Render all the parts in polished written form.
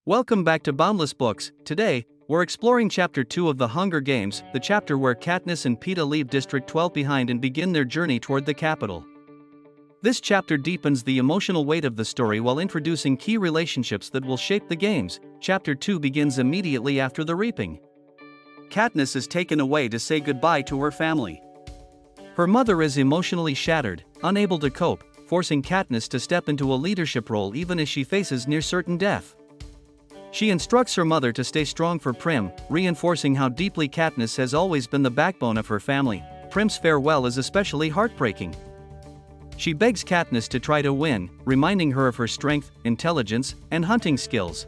Welcome back to Boundless Books. Today, we're exploring Chapter 2 of The Hunger Games, the chapter where Katniss and Peeta leave District 12 behind and begin their journey toward the capital. This chapter deepens the emotional weight of the story while introducing key relationships that will shape the games. Chapter 2 begins immediately after the reaping. Katniss is taken away to say goodbye to her family. Her mother is emotionally shattered, unable to cope, forcing Katniss to step into a leadership role even as she faces near certain death. She instructs her mother to stay strong for Prim, reinforcing how deeply Katniss has always been the backbone of her family. Prim's farewell is especially heartbreaking. She begs Katniss to try to win, reminding her of her strength, intelligence, and hunting skills.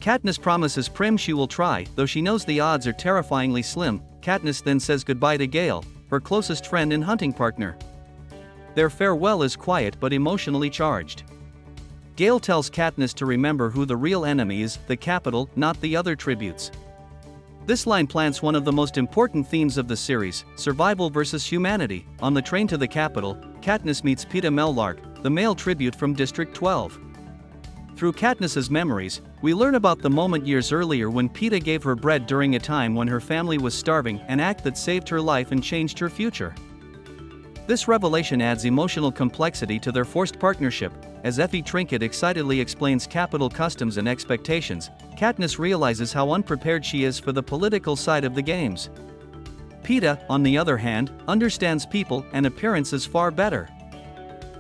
Katniss promises Prim she will try, though she knows the odds are terrifyingly slim. Katniss then says goodbye to Gale, her closest friend and hunting partner. Their farewell is quiet but emotionally charged. Gale tells Katniss to remember who the real enemy is, the capital, not the other tributes. This line plants one of the most important themes of the series, survival versus humanity. On the train to the capital, Katniss meets Peeta Mellark, the male tribute from District 12. Through Katniss's memories, we learn about the moment years earlier when Peeta gave her bread during a time when her family was starving, an act that saved her life and changed her future. This revelation adds emotional complexity to their forced partnership. As Effie Trinket excitedly explains capital customs and expectations, Katniss realizes how unprepared she is for the political side of the games. Peeta, on the other hand, understands people and appearances far better.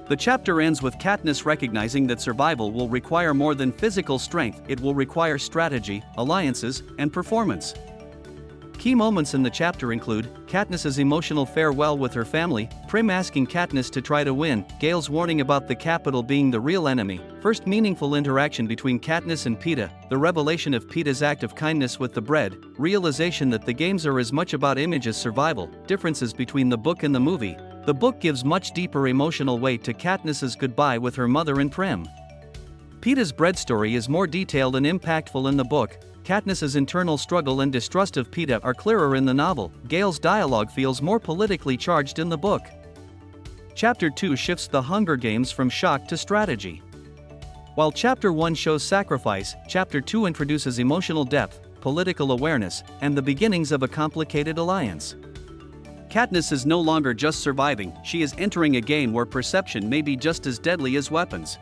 The chapter ends with Katniss recognizing that survival will require more than physical strength, it will require strategy, alliances, and performance. Key moments in the chapter include Katniss's emotional farewell with her family, Prim asking Katniss to try to win, Gale's warning about the capital being the real enemy, first meaningful interaction between Katniss and Peeta, the revelation of Peeta's act of kindness with the bread, realization that the games are as much about image as survival, differences between the book and the movie. The book gives much deeper emotional weight to Katniss's goodbye with her mother and Prim. Peeta's bread story is more detailed and impactful in the book. Katniss's internal struggle and distrust of Peeta are clearer in the novel. Gale's dialogue feels more politically charged in the book. Chapter 2 shifts the Hunger Games from shock to strategy. While Chapter 1 shows sacrifice, Chapter 2 introduces emotional depth, political awareness, and the beginnings of a complicated alliance. Katniss is no longer just surviving, she is entering a game where perception may be just as deadly as weapons.